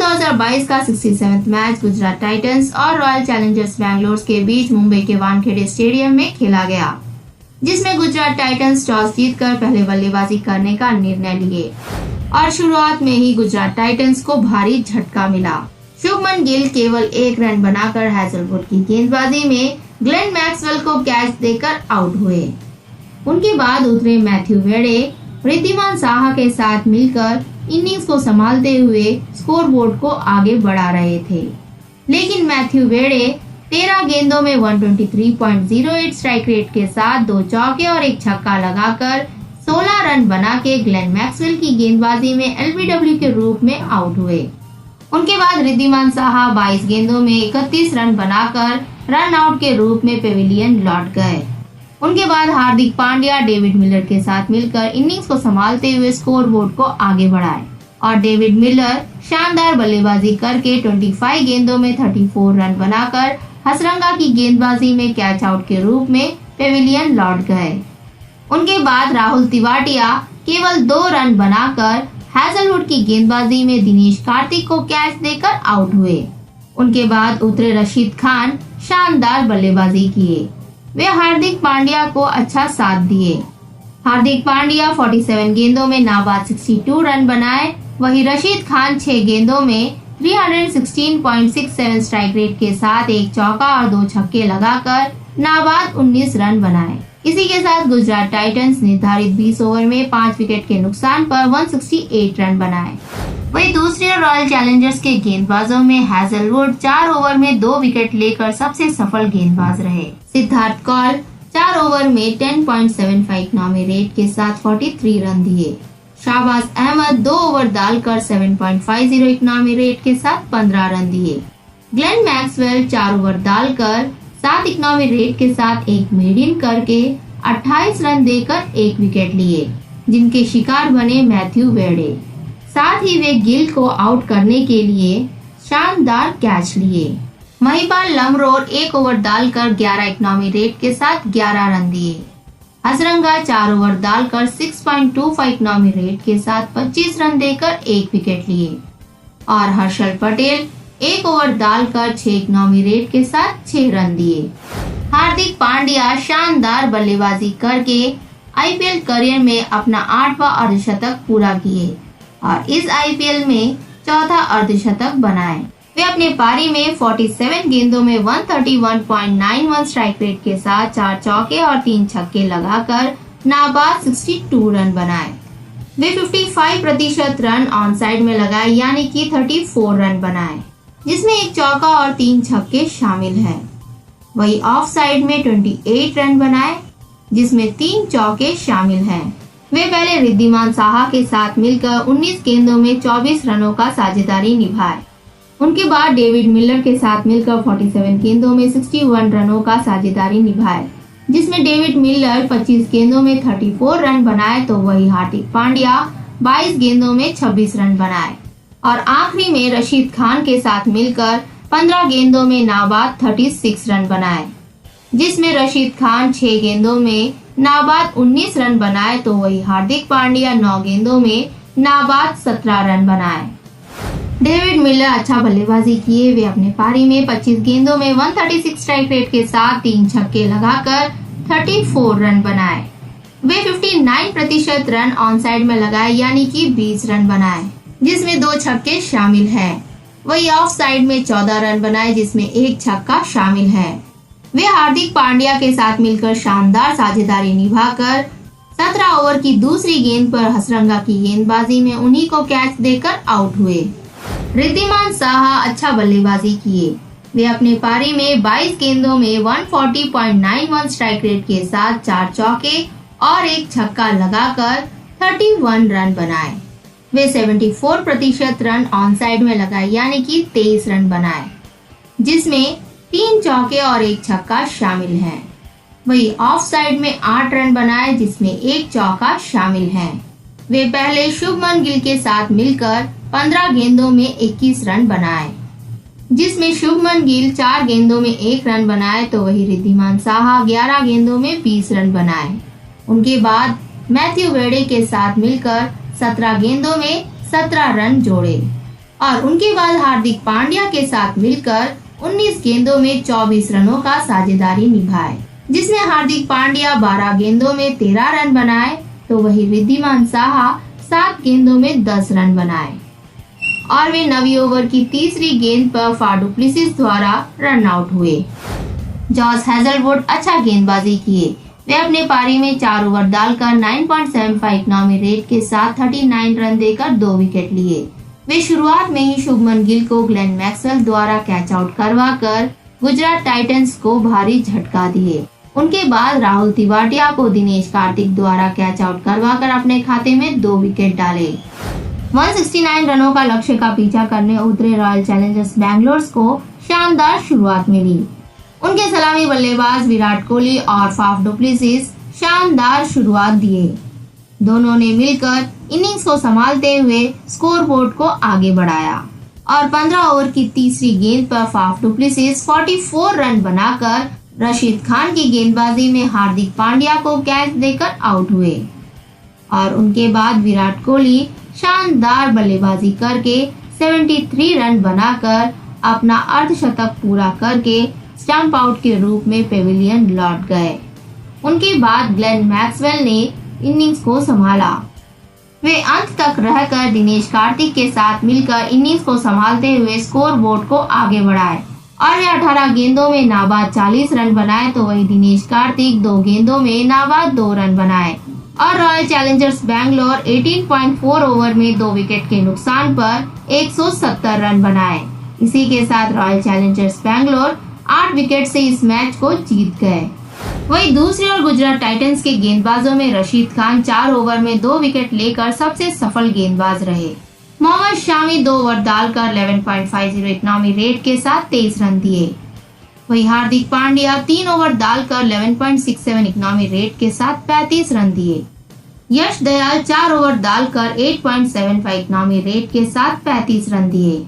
IPL 2022 का 67वां match Gujarat Titans और royal Challengers Bangalore के बीच मुंबई के वानखेड़े स्टेडियम में खेला गया, जिसमें गुजरात टाइटंस टॉस जीतकर पहले बल्लेबाजी करने का निर्णय लिए और शुरुआत में ही गुजरात टाइटंस को भारी झटका मिला। शुभमन गिल केवल 1 रन बनाकर हैजलवुड की गेंदबाजी में ग्लेन मैक्सवेल को कैच देकर आउट हुए। उनके बाद उतरे मैथ्यू वेडे रिद्धिमान साहा के साथ मिलकर इनिंग्स को संभालते हुए स्कोरबोर्ड को आगे बढ़ा रहे थे, लेकिन मैथ्यू वेडे 13 गेंदों में 123.08 स्ट्राइक रेट के साथ 2 चौके और 1 छक्का लगाकर 16 रन बना के ग्लेन मैक्सवेल की गेंदबाजी में एलबीडब्ल्यू के रूप में आउट हुए। उनके बाद रिद्धिमान साहा 22 गेंदों में 31 रन बनाकर रन आउट के रूप में पेविलियन लौट गए। उनके बाद हार्दिक पांड्या डेविड मिलर के साथ मिलकर इनिंग्स को संभालते हुए स्कोरबोर्ड को आगे बढ़ाए और डेविड मिलर शानदार बल्लेबाजी करके 25 गेंदों में 34 रन बनाकर हसरंगा की गेंदबाजी में कैच आउट के रूप में पेविलियन लौट गए। उनके बाद राहुल तिवाटिया केवल 2 रन बनाकर हैजलवुड की गेंदबाजी में दिनेश कार्तिक को कैच देकर आउट हुए। उनके बाद उतरे रशीद खान शानदार बल्लेबाजी किए। वे हार्दिक पांड्या को अच्छा साथ दिए। हार्दिक पांड्या 47 गेंदों में नाबाद 62 रन बनाए, वहीं रशीद खान 6 गेंदों में 316.67 स्ट्राइक रेट के साथ 1 चौका और 2 छक्के लगाकर नाबाद 19 रन बनाए। इसी के साथ गुजरात टाइटंस निर्धारित 20 ओवर में 5 विकेट के नुकसान पर 168 रन बनाए। वहीं दूसरे रॉयल चैलेंजर्स के गेंदबाजों में हैजलवुड 4 ओवर में 2 विकेट लेकर सबसे सफल गेंदबाज रहे। सिद्धार्थ कौल 4 ओवर में 10.75 इकनॉमी रेट के साथ 43 रन दिए। शाहबाज अहमद 2 ओवर डालकर 7.50 इकनॉमी रेट के साथ 15 रन दिए। ग्लेन मैक्सवेल 4 ओवर डालकर 7 इकनॉमी रेट के साथ एक मेडिन करके 28 रन देकर 1 विकेट लिए, जिनके शिकार बने मैथ्यू वेडे। साथ ही वे गिल को आउट करने के लिए शानदार कैच लिए। महिपाल लमरोर 1 ओवर डालकर 11 इकनॉमी रेट के साथ 11 रन दिए। हसरंगा 4 ओवर डालकर 6.25 इकनॉमी रेट के साथ 25 रन देकर 1 विकेट लिए और हर्षल पटेल 1 ओवर डालकर 6 इकनॉमी रेट के साथ 6 रन दिए। हार्दिक पांड्या शानदार बल्लेबाजी करके आईपीएल करियर में अपना 8वां अर्धशतक पूरा किए और इस आईपीएल में 4था अर्धशतक बनाए। वे अपने पारी में 47 गेंदों में 131.91 स्ट्राइक रेट के साथ 4 चौके और 3 छक्के लगाकर नाबाद 62 रन बनाए। वे 55% रन ऑन साइड में लगाए, यानी कि 34 रन बनाए, जिसमें 1 चौका और 3 छक्के शामिल हैं। वही ऑफ साइड में 28 रन बनाए, जिसमें 3 चौके शामिल हैं। वे पहले रिद्धिमान साहा के साथ मिलकर 19 गेंदों में 24 रनों का साझेदारी निभाए। उनके बाद डेविड मिलर के साथ मिलकर 47 गेंदों में 61 रनों का साझेदारी निभाए, जिसमें डेविड मिलर 25 गेंदों में 34 रन बनाए तो वही हार्दिक पांड्या 22 गेंदों में 26 रन बनाए और आखिरी में रशीद खान के साथ मिलकर 15 गेंदों में नाबाद 36 रन बनाए, जिसमें रशीद खान 6 गेंदों में नाबाद 19 रन बनाए तो वही हार्दिक पांड्या 9 गेंदों में नाबाद 17 रन बनाए। डेविड मिलर अच्छा बल्लेबाजी किए। वे अपने पारी में 25 गेंदों में 136 स्ट्राइक रेट के साथ 3 छक्के लगाकर 34 रन बनाए। वे 59% रन ऑन साइड में लगाए, यानी कि 20 रन बनाए, जिसमें 2 छक्के शामिल हैं। वही ऑफ साइड में 14 रन बनाए, जिसमें 1 छक्का शामिल है। वे हार्दिक पांड्या के साथ मिलकर शानदार साझेदारी निभाकर 17 ओवर की दूसरी गेंद पर हसरंगा की गेंदबाजी में उन्हीं को कैच देकर आउट हुए। रिद्धिमान साहा अच्छा बल्लेबाजी किए। वे अपने पारी में 22 गेंदों में 140.91 स्ट्राइक रेट के साथ 4 चौके और 1 छक्का लगाकर 31 रन बनाए। वे 74% रन ऑन साइड में लगाए, यानी कि 23 रन बनाए, जिसमें 3 चौके और 1 छक्का शामिल हैं। वही ऑफ साइड में 8 रन बनाए, जिसमें 1 चौका शामिल है। वे पहले शुभमन गिल के साथ मिलकर 15 गेंदों में 21 रन बनाए, जिसमें शुभमन गिल 4 गेंदों में 1 रन बनाए तो वही रिद्धिमान साहा 11 गेंदों में 20 रन बनाए। उनके बाद मैथ्यू वेडे के साथ मिलकर 17 गेंदों में 17 रन जोड़े। और उनके बाद हार्दिक पांड्या के साथ मिलकर 19 गेंदों में 24 रनों का साझेदारी निभाए, जिसमें हार्दिक पांड्या 12 गेंदों में 13 रन बनाए तो वही रिद्धिमान साहा 7 गेंदों में 10 रन बनाए और वे 9वीं ओवर की तीसरी गेंद पर फाफ डु प्लेसिस द्वारा रन आउट हुए। जॉस हेजलवुड अच्छा गेंदबाजी किए। वे अपने पारी में 4 ओवर डालकर 9.75 इकनॉमी रेट के साथ 39 रन देकर 2 विकेट लिए। वे शुरुआत में ही शुभमन गिल को ग्लेन मैक्सवेल द्वारा कैच आउट करवाकर गुजरात टाइटंस को भारी झटका दिए। उनके बाद राहुल तिवाटिया को दिनेश कार्तिक द्वारा कैच आउट करवाकर अपने खाते में 2 विकेट डाले। 169 रनों का लक्ष्य का पीछा करने उतरे रॉयल चैलेंजर्स बैंगलोर को शानदार शुरुआत मिली। उनके सलामी बल्लेबाज विराट कोहली और फाफ डु प्लेसिस शानदार शुरुआत दिए। दोनों ने मिलकर इनिंग्स को संभालते हुए स्कोरबोर्ड को आगे बढ़ाया और 15 ओवर की तीसरी गेंद पर फाफ डु प्लेसिस 44 रन बनाकर रशीद खान की गेंदबाजी में हार्दिक पांड्या को कैच देकर आउट हुए और उनके बाद विराट कोहली शानदार बल्लेबाजी करके 73 रन बनाकर अपना अर्धशतक पूरा करके स्टंप आउट के रूप में पेविलियन लौट गए। उनके बाद ग्लेन मैक्सवेल ने इनिंग्स को संभाला। वे अंत तक रहकर दिनेश कार्तिक के साथ मिलकर इनिंग्स को संभालते हुए स्कोर बोर्ड को आगे बढ़ाए और वे 18 गेंदों में नाबाद 40 रन बनाए तो वही दिनेश कार्तिक 2 गेंदों में नाबाद 2 रन बनाए और रॉयल चैलेंजर्स बैंगलोर 18.4 ओवर में 2 विकेट के नुकसान पर 170 रन बनाए। इसी के साथ रॉयल चैलेंजर्स बैंगलोर 8 विकेट से इस मैच को जीत गए। वहीं दूसरी ओर गुजरात टाइटंस के गेंदबाजों में रशीद खान 4 ओवर में 2 विकेट लेकर सबसे सफल गेंदबाज रहे। मोहम्मद शामी 2 ओवर डालकर 11.50 इकनॉमी रेट के साथ 23 रन दिए। वहीं हार्दिक पांड्या 3 ओवर डालकर 11.67 इकनॉमी रेट के साथ 35 रन दिए। यश दयाल 4 ओवर डालकर 8.75 इकनॉमी रेट के साथ 35 रन दिए।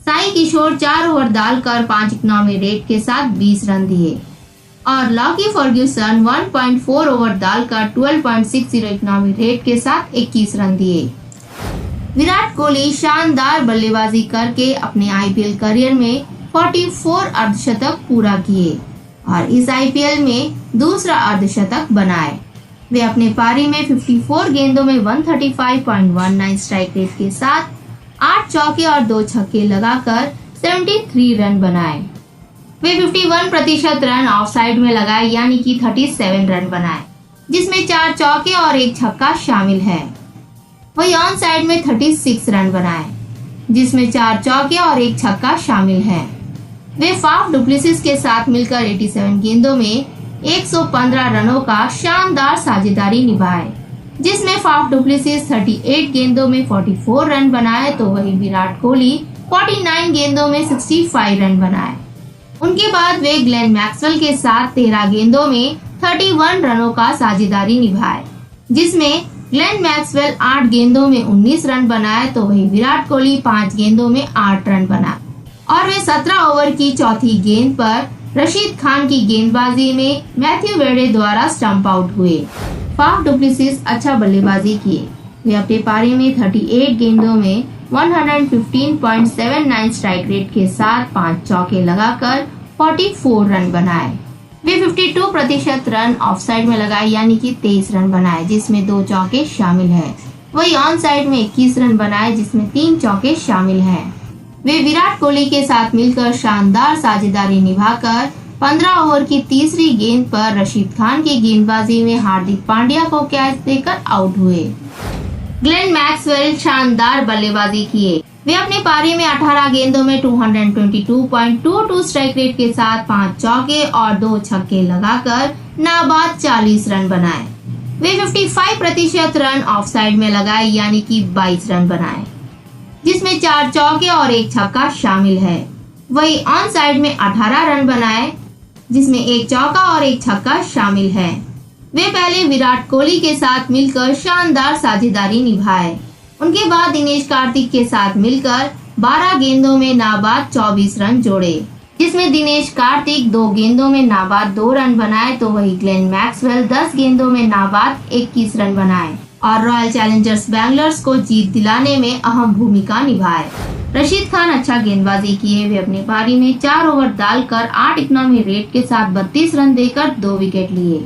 साई किशोर 4 ओवर डालकर 5 इकनॉमी रेट के साथ 20 रन दिए और लॉकी फर्ग्यूसन 1.4 ओवर डालकर 12.60 इकनॉमी रेट के साथ 21 रन दिए। विराट कोहली शानदार बल्लेबाजी करके अपने आईपीएल करियर में 44 अर्धशतक पूरा किए और इस आईपीएल में दूसरा अर्धशतक बनाए। वे अपने पारी में 54 गेंदों में 135.19 स्ट्राइक रेट के साथ 8 चौके और 2 छक्के लगाकर 73 रन बनाए। वे 51% रन ऑफसाइड में लगाए यानी कि 37 रन बनाए, जिसमें 4 चौके और 1 छक्का शामिल है। वही ऑन साइड में 36 रन बनाए, जिसमें 4 चौके और 1 छक्का शामिल है। वे फाफ डु प्लेसिस के साथ मिलकर 87 गेंदों में 115 रनों का शानदार साझेदारी निभाए, जिसमें फाफ डु प्लेसिस 38 गेंदों में 44 रन बनाए तो वही विराट कोहली 49 गेंदों में 65 रन बनाए। उनके बाद वे ग्लेन मैक्सवेल के साथ 13 गेंदों में 31 रनों का साझेदारी निभाए, जिसमें ग्लेन मैक्सवेल 8 गेंदों में 19 रन बनाए तो वही विराट कोहली 5 गेंदों में 8 रन बनाए और वे 17 ओवर की चौथी गेंद पर रशीद खान की गेंदबाजी में मैथ्यू वेडे द्वारा स्टंप आउट हुए। फाफ डु प्लेसिस अच्छा बल्लेबाजी किए। वे अपने पारी में 38 गेंदों में 115.79 स्ट्राइक रेट के साथ 5 चौके लगाकर 44 रन बनाए। वे 52% रन ऑफसाइड में लगाए यानी कि 23 रन बनाए, जिसमें 2 चौके शामिल है। वही ऑन साइड में 21 रन बनाए, जिसमें 3 चौके शामिल हैं। वे विराट कोहली के साथ मिलकर शानदार साझेदारी निभाकर 15 ओवर की तीसरी गेंद पर रशीद खान की गेंदबाजी में हार्दिक पांड्या को कैच देकर आउट हुए। ग्लेन मैक्सवेल शानदार बल्लेबाजी किए। वे अपने पारी में 18 गेंदों में 222.22 स्ट्राइक रेट के साथ 5 चौके और 2 छक्के लगाकर नाबाद 40 रन बनाए। वे 55% रन ऑफसाइड में लगाए यानी कि 22 रन बनाए, जिसमें 4 चौके और 1 छक्का शामिल है। वही ऑन साइड में 18 रन बनाए, जिसमें 1 चौका और 1 छक्का शामिल है। वे पहले विराट कोहली के साथ मिलकर शानदार साझेदारी निभाए। उनके बाद दिनेश कार्तिक के साथ मिलकर 12 गेंदों में नाबाद 24 रन जोड़े, जिसमें दिनेश कार्तिक 2 गेंदों में नाबाद 2 रन बनाए तो वही ग्लेन मैक्सवेल 10 गेंदों में नाबाद 21 रन बनाए और रॉयल चैलेंजर्स बैंगलोर को जीत दिलाने में अहम भूमिका निभाए। रशीद खान अच्छा गेंदबाजी किए। वे अपनी पारी में 4 ओवर डालकर 8 इकनॉमी रेट के साथ 32 रन देकर 2 विकेट लिए।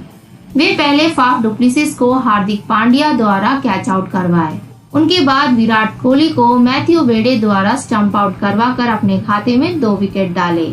वे पहले फाफ डुप्लेसिस को हार्दिक पांड्या द्वारा कैच आउट करवाए। उनके बाद विराट कोहली को मैथ्यू वेडे द्वारा स्टंप आउट करवाकर अपने खाते में 2 विकेट डाले।